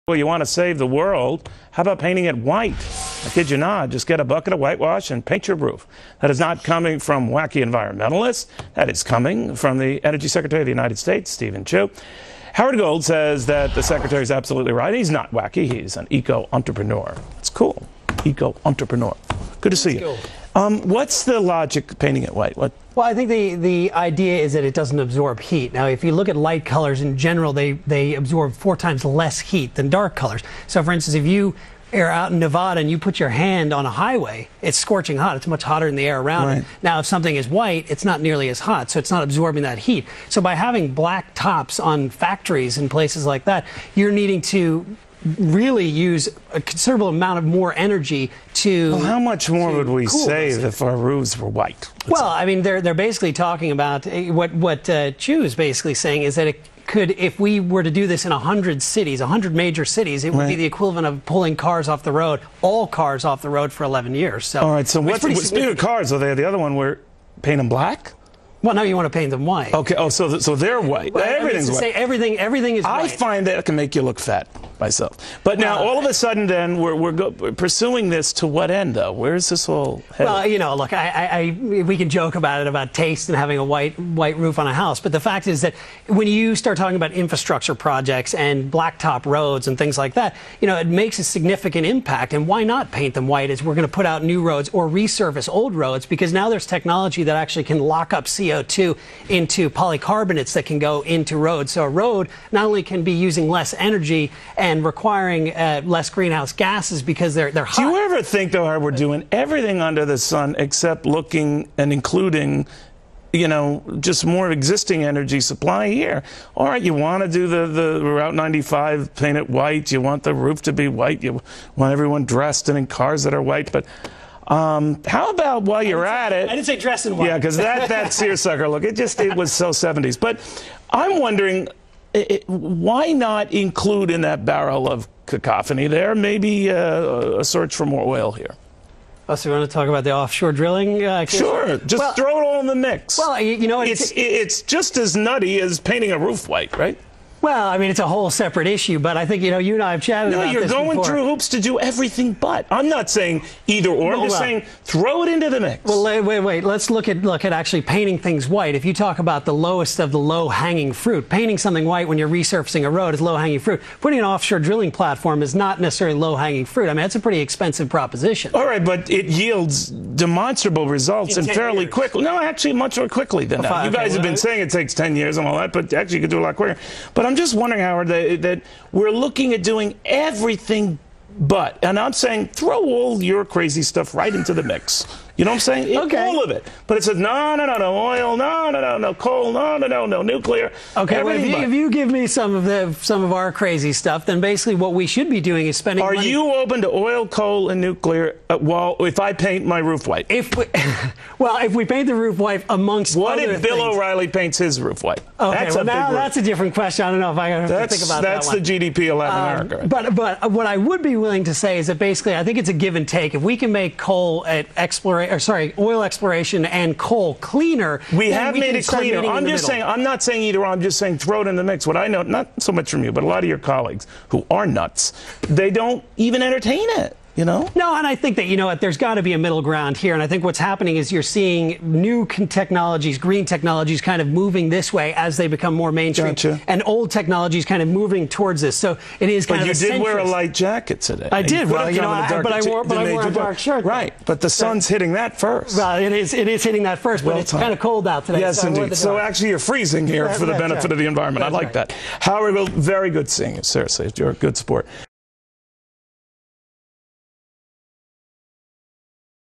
Well, you want to save the world, how about painting it white? I kid you not, just get a bucket of whitewash and paint your roof. That is not coming from wacky environmentalists. That is coming from the Energy Secretary of the United States, Stephen Chu. Howard Gould says that the Secretary is absolutely right. He's not wacky. He's an eco-entrepreneur. It's cool. Eco-entrepreneur. Good to see you. What's the logic of painting it white? Well, I think the idea is that it doesn't absorb heat. Now, if you look at light colors in general, they absorb 4 times less heat than dark colors. So, for instance, if you are out in Nevada and you put your hand on a highway, it's scorching hot. It's much hotter than the air around it. Now, if something is white, it's not nearly as hot, so it's not absorbing that heat. So by having black tops on factories and places like that, you're needing to really use a considerable amount of more energy to. Well, how much more would we save if our roofs were white? Well, I mean, they're basically talking about what Chu is basically saying is that it could, if we were to do this in 100 cities, 100 major cities, it would be the equivalent of pulling cars off the road, all cars off the road for 11 years. So, all right. So speaking of cars, the other one, we're paint them black. Well, now you want to paint them white. Okay. Oh, so they're white. Well, everything's white. Everything is white. I find that can make you look fat myself. But now, all of a sudden, then we're pursuing this to what end, though? Where's this all headed? Well, you know, look, we can joke about it, about taste and having a white roof on a house. But the fact is that when you start talking about infrastructure projects and blacktop roads and things like that, you know, it makes a significant impact. And why not paint them white? As we're going to put out new roads or resurface old roads, because now there's technology that actually can lock up CO2 into polycarbonates that can go into roads. So a road not only can be using less energy and requiring less greenhouse gases because they're hot. Do you ever think, though, we're doing everything under the sun except looking and including, you know, just more existing energy supply here? All right, you want to do the Route 95, paint it white. You want the roof to be white. You want everyone dressed and in cars that are white. But how about while you're at it? I didn't say dress in white. Yeah, because that seersucker look, it was so 70s. But I'm wondering, why not include in that barrel of cacophony there maybe a search for more oil here? Oh, so you want to talk about the offshore drilling? Sure, just throw it all in the mix. Well, you know, it's just as nutty as painting a roof white, right? Well, I mean, it's a whole separate issue, but I think, you know, you and I have chatted about this before. No, you're going through hoops to do everything but. I'm not saying either or. I'm just saying throw it into the mix. Well, wait. Let's look at actually painting things white. If you talk about the lowest of the low-hanging fruit, painting something white when you're resurfacing a road is low-hanging fruit. Putting an offshore drilling platform is not necessarily low-hanging fruit. I mean, that's a pretty expensive proposition. All right, but it yields demonstrable results and fairly quickly. No, actually much more quickly than that. You guys have been saying it takes 10 years and all that, but actually you could do a lot quicker. But I'm just wondering, Howard, that we're looking at doing everything but, and I'm saying throw all your crazy stuff right into the mix. You know what I'm saying? Okay. All of it. But it says, no, oil, no, coal, no, nuclear. Okay, well, if you give me some of our crazy stuff, then basically what we should be doing is spending money. Are you open to oil, coal, and nuclear if I paint my roof white? If we paint the roof white amongst what other if Bill things. O'Reilly paints his roof white? Okay, that's a different question. I don't know if I have to think about that one. That's the GDP of Latin America. But what I would be willing to say is that basically I think it's a give and take. If we can make oil exploration and coal cleaner. We have made it cleaner. I'm just saying, I'm not saying either or, I'm just saying throw it in the mix. What I know, not so much from you, but a lot of your colleagues who are nuts, they don't even entertain it. You know? No, and I think that, you know what, there's got to be a middle ground here. And I think what's happening is you're seeing new technologies, green technologies kind of moving this way as they become more mainstream. Gotcha. And old technologies kind of moving towards this. So it is kind of But you did wear a light jacket today. I did. Well, you know, but I wore a dark shirt. Right. But the sun's hitting that first. Well, it is hitting that first, but it's kind of cold out today. Yes, so indeed. So actually you're freezing here for the benefit of the environment. I like that. Howard, very good seeing you. Seriously, you're a good sport.